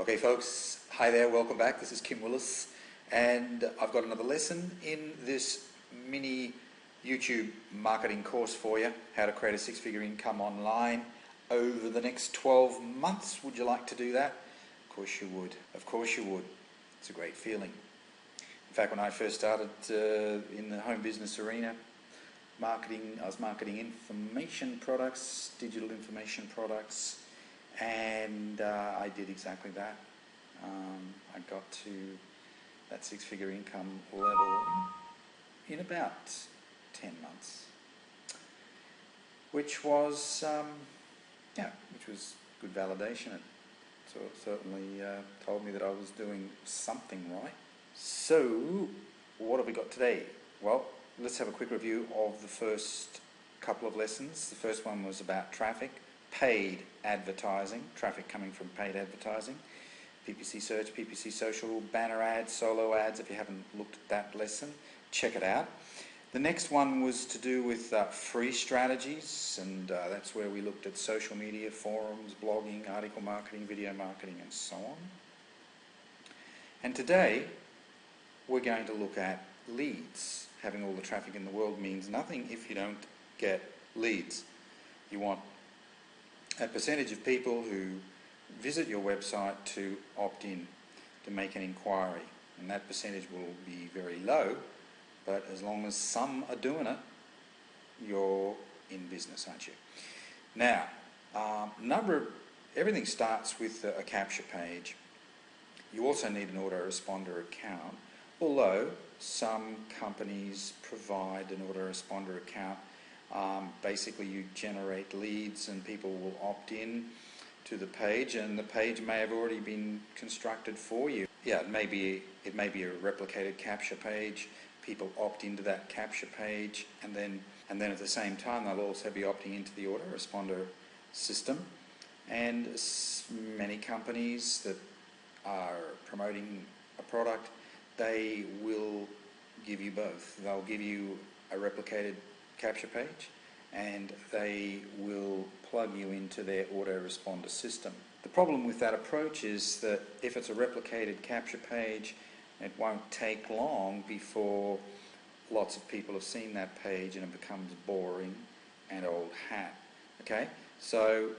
Okay folks, hi there, welcome back. This is Kim Willis and I've got another lesson in this mini YouTube marketing course for you, how to create a six-figure income online over the next 12 months. Would you like to do that? Of course you would. Of course you would. It's a great feeling. In fact, when I first started in the home business arena, I was marketing information products, digital information products, and I did exactly that. I got to that six-figure income level in about 10 months, which was good validation. It certainly told me that I was doing something right. So what have we got today? Well, let's have a quick review of the first couple of lessons. The first one was about traffic, paid advertising, traffic coming from paid advertising, PPC search, PPC social, banner ads, solo ads. If you haven't looked at that lesson, check it out. The next one was to do with free strategies, and that's where we looked at social media, forums, blogging, article marketing, video marketing, and so on. And today we're going to look at leads. Having all the traffic in the world means nothing if you don't get leads. You want a percentage of people who visit your website to opt in, to make an inquiry, and that percentage will be very low, but as long as some are doing it, you're in business, aren't you? Now, everything starts with a capture page. You also need an autoresponder account, although some companies provide an autoresponder account. Basically you generate leads and people will opt in to the page, and the page may have already been constructed for you. Yeah, it may be a replicated capture page. People opt into that capture page, and then at the same time they'll also be opting into the autoresponder system. And many companies that are promoting a product, they will give you both. They'll give you a replicated capture page, and they will plug you into their autoresponder system. The problem with that approach is that if it's a replicated capture page, it won't take long before lots of people have seen that page and it becomes boring and old hat. Okay? So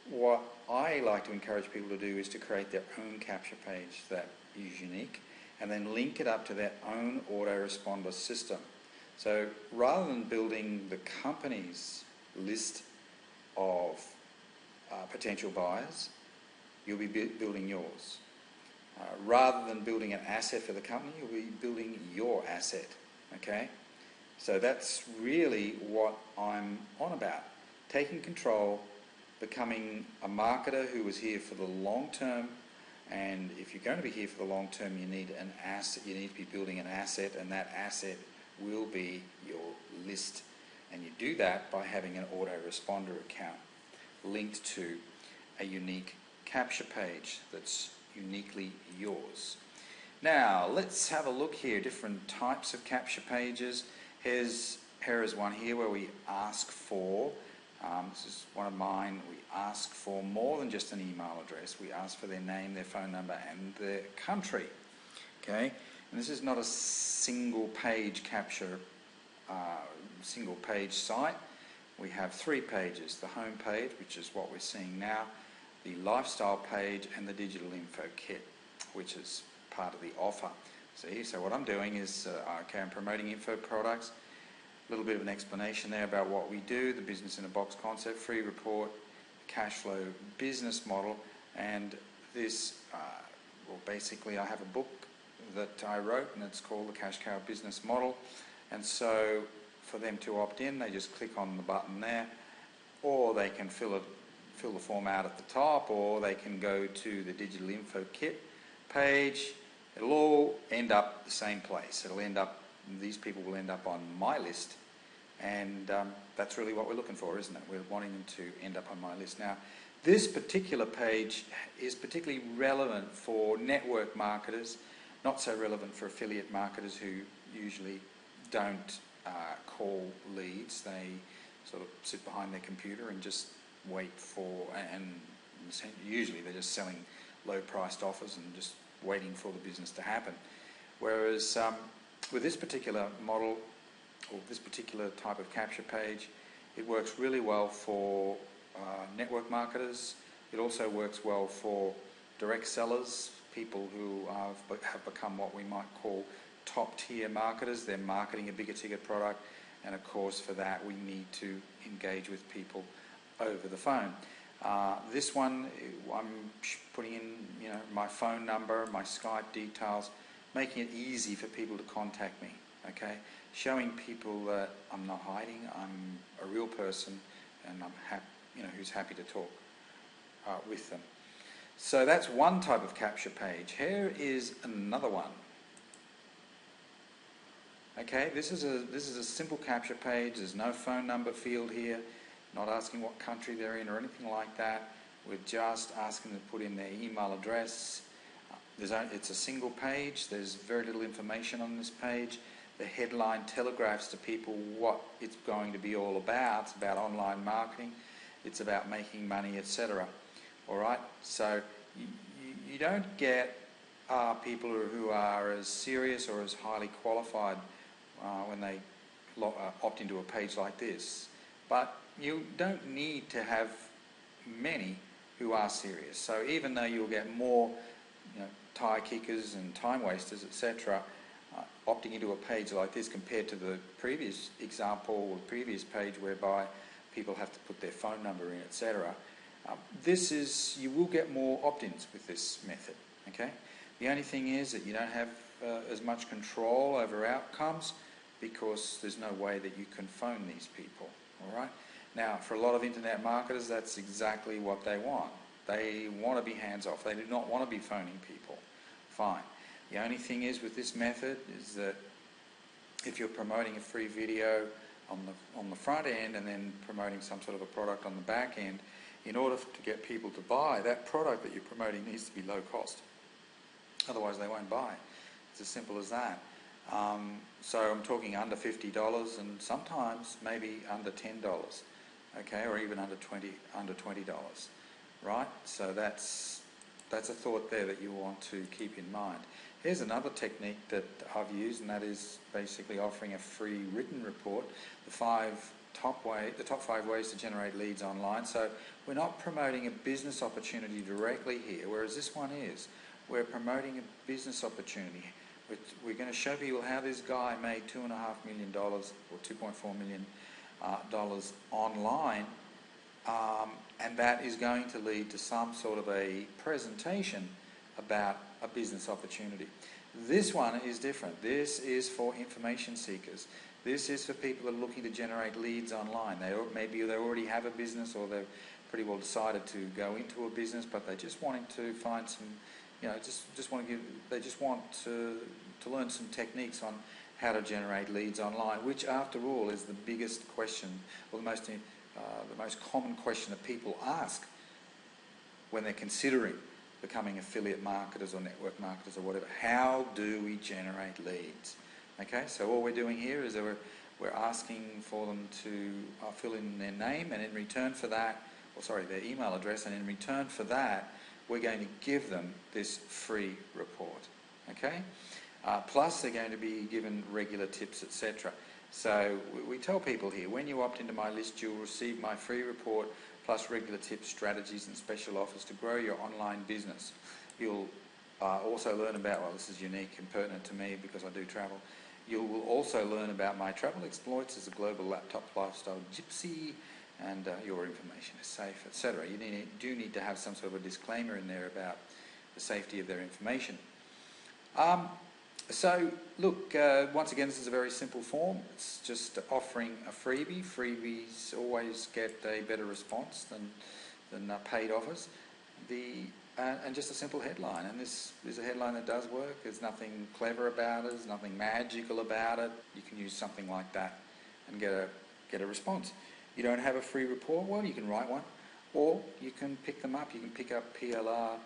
what I like to encourage people to do is to create their own capture page that is unique, and then link it up to their own autoresponder system. So rather than building the company's list of potential buyers, you'll be building yours. Rather than building an asset for the company, you'll be building your asset. Okay? So that's really what I'm on about. Taking control, becoming a marketer who is here for the long term. And if you're going to be here for the long term, you need an asset. You need to be building an asset, and that asset will be your list. And you do that by having an autoresponder account linked to a unique capture page that's uniquely yours. Now let's have a look here, different types of capture pages. Here is one here where we ask for, this is one of mine, we ask for more than just an email address. We ask for their name, their phone number, and their country. Okay? And this is not a single page capture, single page site. We have 3 pages: the home page, which is what we're seeing now, the lifestyle page, and the digital info kit, which is part of the offer. See, so what I'm doing is, I'm promoting info products, a little bit of an explanation there about what we do, the business in a box concept, free report, cash flow business model, and this, well, basically I have a book that I wrote, and it's called the Cash Cow Business Model. And so for them to opt in, they just click on the button there, or they can fill the form out at the top, or they can go to the digital info kit page. It'll all end up the same place. These people will end up on my list, and that's really what we're looking for, isn't it? We're wanting them to end up on my list. Now, this particular page is particularly relevant for network marketers, not so relevant for affiliate marketers who usually don't call leads. They sort of sit behind their computer and just wait for, and usually they're just selling low-priced offers and just waiting for the business to happen. Whereas with this particular model, or this particular type of capture page, it works really well for network marketers. It also works well for direct sellers, people who have become what we might call top-tier marketers. They're marketing a bigger ticket product, and of course for that we need to engage with people over the phone. This one, I'm putting in my phone number, my Skype details, making it easy for people to contact me, okay? Showing people that I'm not hiding, I'm a real person, and I'm who's happy to talk with them. So that's one type of capture page. Here is another one. Okay, this is a simple capture page. There's no phone number field here, not asking what country they're in or anything like that. We're just asking them to put in their email address. It's a single page. There's very little information on this page. The headline telegraphs to people what it's going to be all about. It's about online marketing. It's about making money, etc. All right, so you don't get people who are as serious or as highly qualified when they opt into a page like this. But you don't need to have many who are serious. So even though you'll get more tire kickers and time wasters, etc., opting into a page like this compared to the previous example or previous page whereby people have to put their phone number in, etc., you will get more opt-ins with this method. Okay. The only thing is that you don't have as much control over outcomes because there's no way that you can phone these people. All right. Now, for a lot of internet marketers, that's exactly what they want. They want to be hands-off. They do not want to be phoning people. Fine. The only thing is with this method is that if you're promoting a free video on the front end and then promoting some sort of a product on the back end, in order to get people to buy, that product that you're promoting needs to be low cost. Otherwise they won't buy. It's as simple as that. So I'm talking under $50 and sometimes maybe under $10, okay, or even under $20, right? So that's a thought there that you want to keep in mind. Here's another technique that I've used, and that is basically offering a free written report, the top 5 ways to generate leads online. So we're not promoting a business opportunity directly here, whereas this one is. We're promoting a business opportunity. We're going to show people how this guy made $2.5 million or $2.4 million online, and that is going to lead to some sort of a presentation about a business opportunity. This one is different. This is for information seekers. This is for people that are looking to generate leads online. Maybe they already have a business, or they've pretty well decided to go into a business, but they're just wanting to find some, they just want to learn some techniques on how to generate leads online, which after all is the biggest question, or the most common question that people ask when they're considering becoming affiliate marketers or network marketers or whatever. How do we generate leads? Okay, so all we're doing here is that we're asking for them to fill in their name, and in return for that, their email address, and in return for that, we're going to give them this free report. Okay, plus they're going to be given regular tips, etc. So we tell people here, when you opt into my list, you'll receive my free report plus regular tips, strategies and special offers to grow your online business. You'll also learn about, well, this is unique and pertinent to me because I do travel. You will also learn about my travel exploits as a global laptop lifestyle gypsy, and your information is safe, etc. You do need to have some sort of a disclaimer in there about the safety of their information. So look, once again, this is a very simple form. It's just offering a freebie. Freebies always get a better response than paid offers. And just a simple headline. And this is a headline that does work. There's nothing clever about it. There's nothing magical about it. You can use something like that and get a response. You don't have a free report? Well, you can write one, or you can pick them up. You can pick up PLR,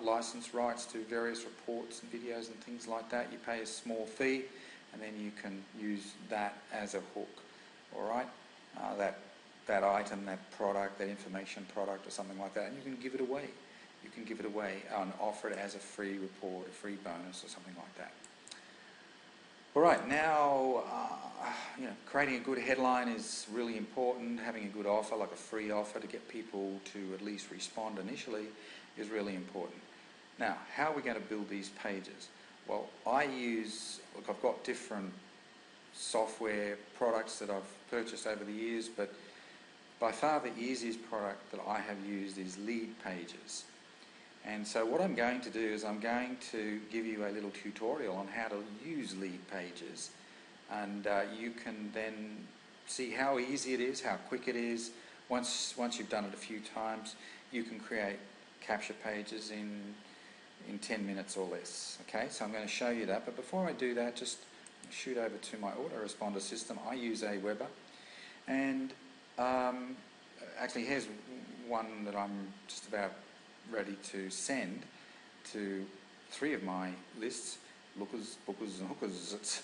license rights to various reports and videos and things like that. You pay a small fee, and then you can use that as a hook. All right, that that item, that product, that information product or something like that, and you can give it away. You can give it away and offer it as a free report, a free bonus or something like that. All right, now, creating a good headline is really important. Having a good offer, like a free offer to get people to at least respond initially, is really important. Now, how are we going to build these pages? Well, I've got different software products that I've purchased over the years, but by far the easiest product that I have used is Leadpages. And so what I'm going to do is I'm going to give you a little tutorial on how to use Leadpages, and you can then see how easy it is, how quick it is. Once you've done it a few times, you can create capture pages in 10 minutes or less. Okay, so I'm going to show you that, but before I do that, just shoot over to my autoresponder system. I use Aweber, and actually here's one that I'm just about ready to send to 3 of my lists, lookers, bookers and hookers. It's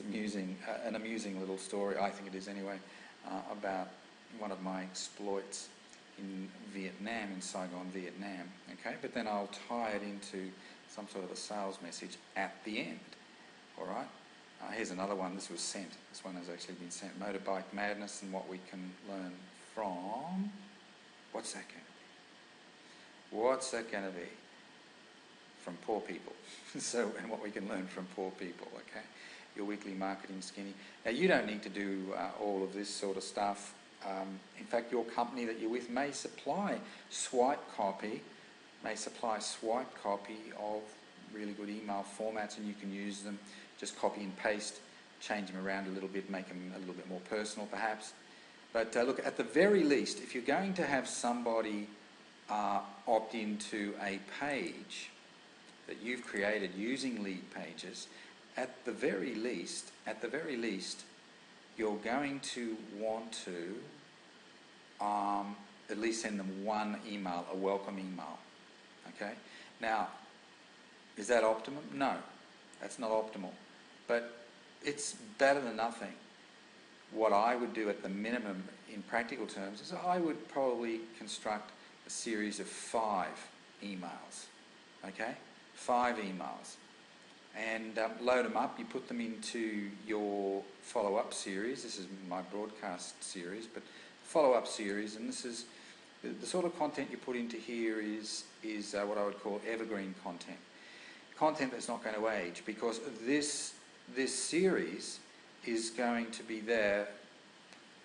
amusing, an amusing little story, I think it is anyway, about one of my exploits in Vietnam, in Saigon, Vietnam. Okay, but then I'll tie it into some sort of a sales message at the end. All right. Here's another one. This was sent. This one has actually been sent. Motorbike madness and what we can learn from. What's that going to be? What's that going to be? From poor people. So, and what we can learn from poor people. Okay. Your weekly marketing skinny. Now, you don't need to do all of this sort of stuff. In fact, your company that you're with may supply swipe copy of really good email formats, and you can use them. Just copy and paste, change them around a little bit, make them a little bit more personal perhaps. But look, at the very least, if you're going to have somebody opt into a page that you've created using Leadpages, at the very least, you're going to want to at least send them one email, a welcome email. Okay? Now, is that optimum? No, that's not optimal. But it's better than nothing. What I would do at the minimum in practical terms is I would probably construct a series of 5 emails. Okay? 5 emails. And load them up. You put them into your follow-up series. This is my broadcast series, but follow-up series, and this is the sort of content you put into here is what I would call evergreen content. Content that's not going to age, because this series is going to be there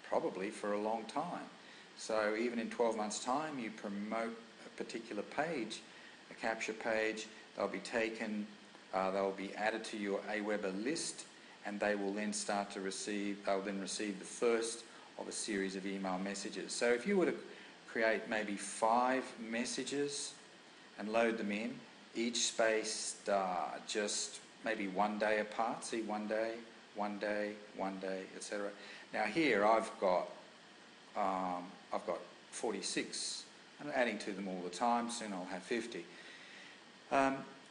probably for a long time. So even in 12 months' time, you promote a particular page, a capture page, they'll be taken, they'll be added to your Aweber list, and they will then receive the first of a series of email messages. So if you were to create maybe 5 messages and load them in, each spaced just maybe 1 day apart. See, 1 day, 1 day, 1 day, etc. Now here I've got 46. I'm adding to them all the time. Soon I'll have 50.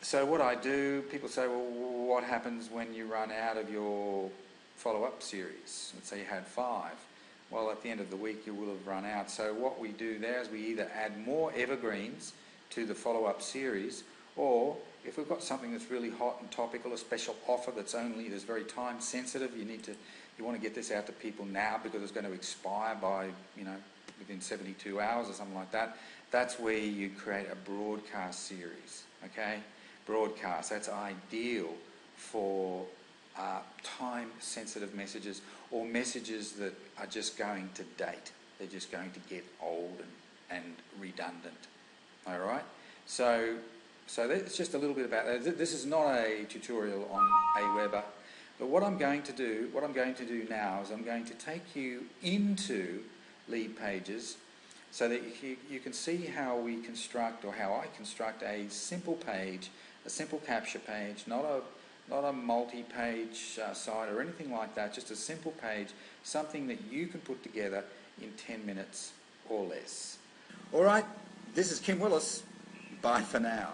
So what I do, people say, well, what happens when you run out of your follow-up series? Let's say you had 5. Well, at the end of the week you will have run out. So what we do there is we either add more evergreens to the follow-up series, or if we've got something that's really hot and topical, a special offer that's very time sensitive, you want to get this out to people now because it's going to expire by, within 72 hours or something like that. That's where you create a broadcast series, okay? Broadcast, that's ideal for time sensitive messages, or messages that are just going to date. They're just going to get old and redundant. All right? So that's just a little bit about that. This is not a tutorial on Aweber, but what I'm going to do now is I'm going to take you into Leadpages so that you can see how we construct, or how I construct, a simple page, a simple capture page, not a multi-page site or anything like that, just a simple page, something that you can put together in 10 minutes or less. All right, this is Kim Willis. Bye for now.